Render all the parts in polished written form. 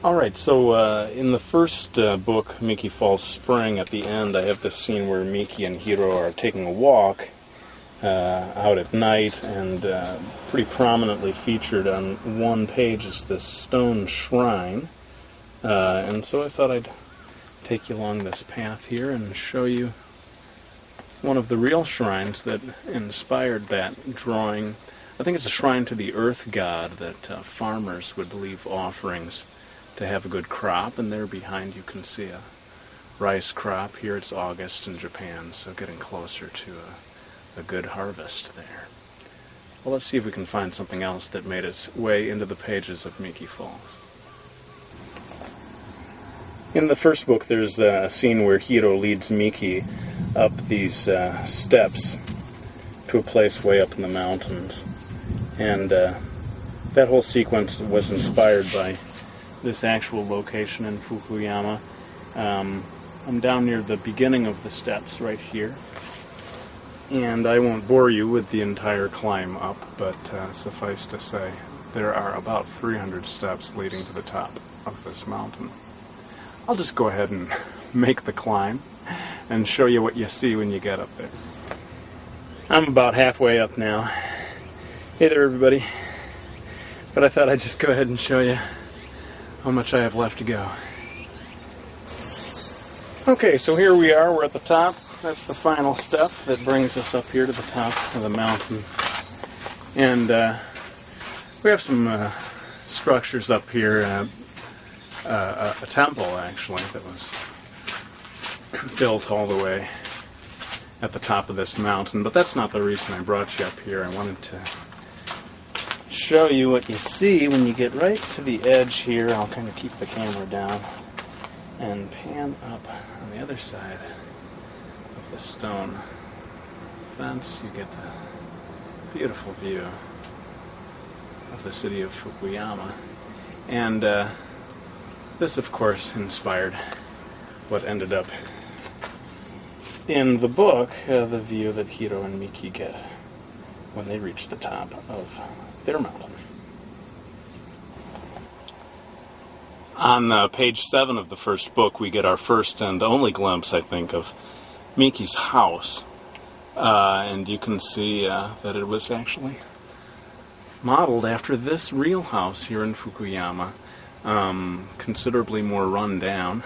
Alright, so in the first book, Miki Falls Spring, at the end, I have this scene where Miki and Hiro are taking a walk out at night, and pretty prominently featured on one page is this stone shrine. And so I thought I'd take you along this path here and show you one of the real shrines that inspired that drawing. I think it's a shrine to the earth god that farmers would leave offerings to have a good crop, and there behind you can see a rice crop. Here it's August in Japan, so getting closer to a good harvest there. Well, let's see if we can find something else that made its way into the pages of Miki Falls. In the first book, there's a scene where Hiro leads Miki up these steps to a place way up in the mountains. And that whole sequence was inspired by this actual location in Fukuyama. I'm down near the beginning of the steps right here. And I won't bore you with the entire climb up, but suffice to say, there are about 300 steps leading to the top of this mountain. I'll just go ahead and make the climb and show you what you see when you get up there. I'm about halfway up now. Hey there, everybody. But I thought I'd just go ahead and show you how much I have left to go. Okay, so here we are. We're at the top. That's the final step that brings us up here to the top of the mountain. And we have some structures up here. A temple, actually, that was built all the way at the top of this mountain. But that's not the reason I brought you up here. I wanted to show you what you see when you get right to the edge here. I'll kind of keep the camera down and pan up on the other side of the stone fence. You get the beautiful view of the city of Fukuyama. And this, of course, inspired what ended up in the book, the view that Hiro and Miki get when they reach the top of their mountain. On page 7 of the first book, we get our first and only glimpse, I think, of Miki's house. And you can see that it was actually modeled after this real house here in Fukuyama. Considerably more run down.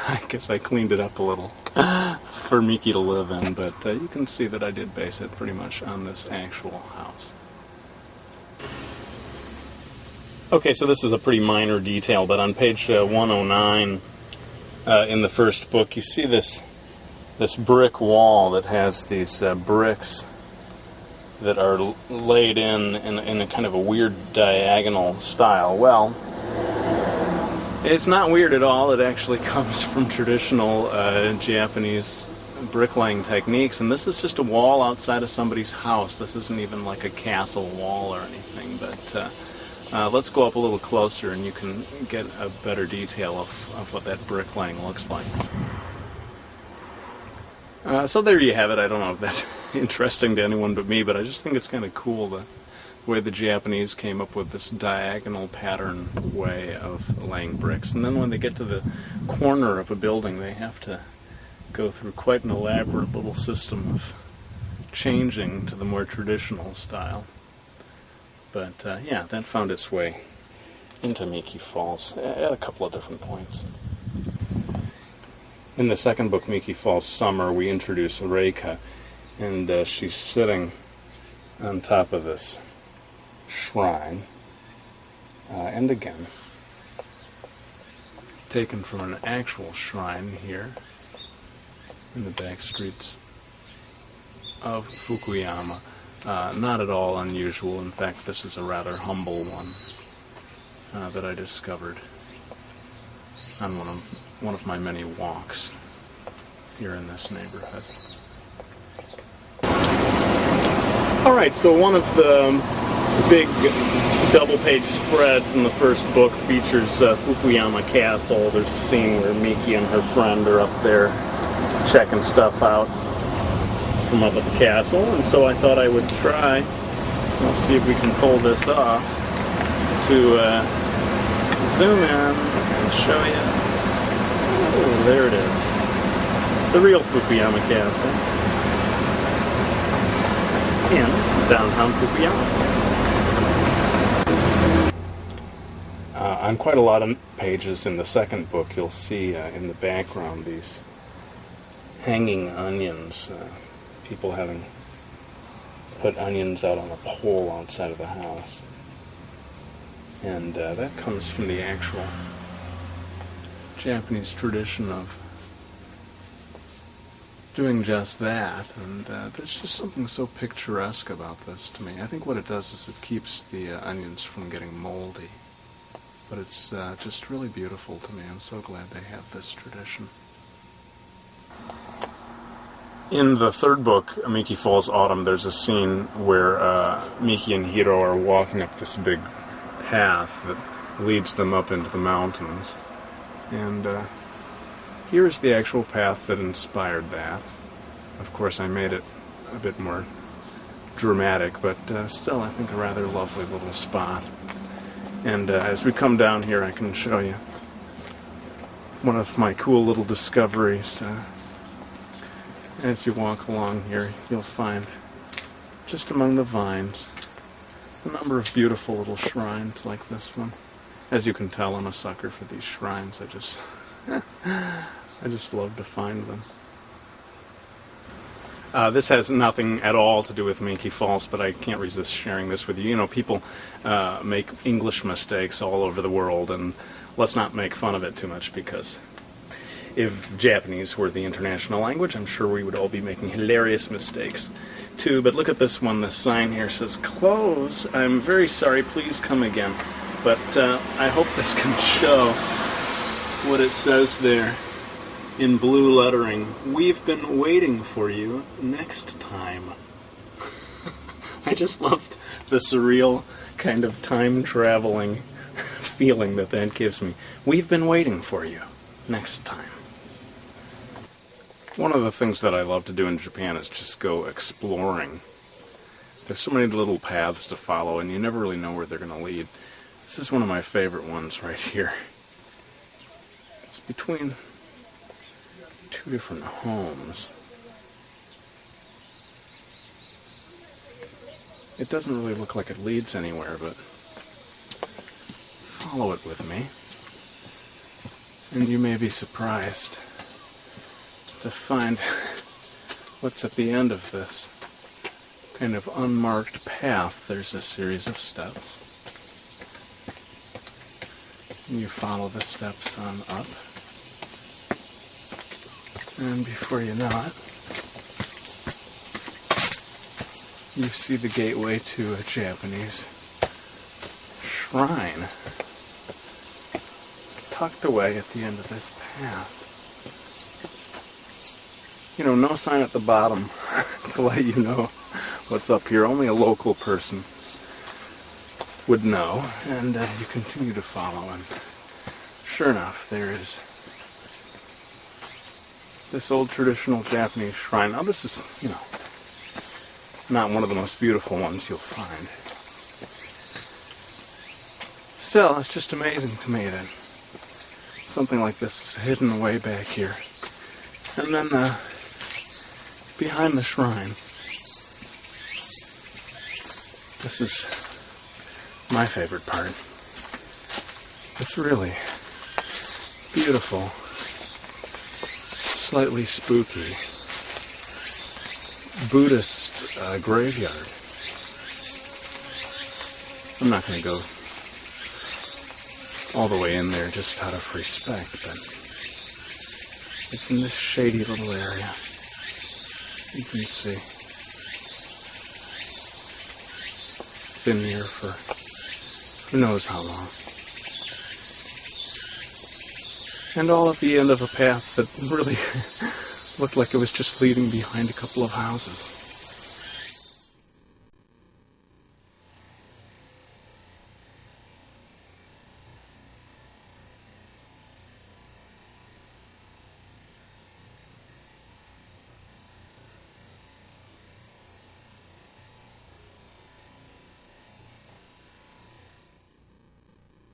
I guess I cleaned it up a little for Miki to live in, but you can see that I did base it pretty much on this actual house. Okay, so this is a pretty minor detail, but on page 109 in the first book, you see this brick wall that has these bricks that are laid in a kind of a weird diagonal style. Well, it's not weird at all. It actually comes from traditional Japanese bricklaying techniques, and this is just a wall outside of somebody's house. This isn't even like a castle wall or anything, but let's go up a little closer and you can get a better detail of what that bricklaying looks like. So there you have it. I don't know if that's interesting to anyone but me, but I just think it's kind of cool the way the Japanese came up with this diagonal pattern way of laying bricks. And then when they get to the corner of a building, they have to go through quite an elaborate little system of changing to the more traditional style. But yeah, that found its way into Miki Falls at a couple of different points. In the second book, Miki Falls Summer, we introduce Reika, and she's sitting on top of this shrine, and again, taken from an actual shrine here in the back streets of Fukuyama. Not at all unusual. In fact, this is a rather humble one that I discovered on one of my many walks here in this neighborhood. Alright, so one of the big double-page spreads in the first book features Fukuyama Castle. There's a scene where Miki and her friend are up there checking stuff out from up at the castle, and so I thought I would try, let's see if we can pull this off, to zoom in and show you. Oh, there it is. The real Fukuyama Castle in downtown Fukuyama. On quite a lot of pages in the second book, you'll see in the background these hanging onions. People having put onions out on a pole outside of the house. And that comes from the actual Japanese tradition of doing just that. And there's just something so picturesque about this to me. I think what it does is it keeps the onions from getting moldy. But it's just really beautiful to me. I'm so glad they have this tradition. In the third book, Miki Falls Autumn, there's a scene where Miki and Hiro are walking up this big path that leads them up into the mountains. And here's the actual path that inspired that. Of course, I made it a bit more dramatic, but still, I think a rather lovely little spot. And as we come down here, I can show you one of my cool little discoveries. As you walk along here, you'll find, just among the vines, a number of beautiful little shrines like this one. As you can tell, I'm a sucker for these shrines. I just love to find them. This has nothing at all to do with Miki Falls, but I can't resist sharing this with you. You know, people make English mistakes all over the world, and let's not make fun of it too much, because if Japanese were the international language, I'm sure we would all be making hilarious mistakes too. But look at this one. This sign here says, "Close. I'm very sorry. Please come again." But I hope this can show what it says there. In blue lettering, "We've been waiting for you next time." I just loved the surreal kind of time-traveling feeling that gives me. We've been waiting for you next time. One of the things that I love to do in Japan is just go exploring. There's so many little paths to follow, and you never really know where they're going to lead. This is one of my favorite ones right here. It's between two different homes. It doesn't really look like it leads anywhere, but follow it with me, and you may be surprised to find what's at the end of this kind of unmarked path. There's a series of steps. And you follow the steps on up. And before you know it, you see the gateway to a Japanese shrine tucked away at the end of this path. You know, no sign at the bottom to let you know what's up here. Only a local person would know. And you continue to follow, and sure enough, there is this old traditional Japanese shrine. Now this is, you know, not one of the most beautiful ones you'll find. Still, it's just amazing to me that something like this is hidden away back here. And then behind the shrine, this is my favorite part. It's really beautiful, slightly spooky Buddhist graveyard. I'm not going to go all the way in there just out of respect, but it's in this shady little area. You can see. Been here for who knows how long. And all at the end of a path that really looked like it was just leading behind a couple of houses.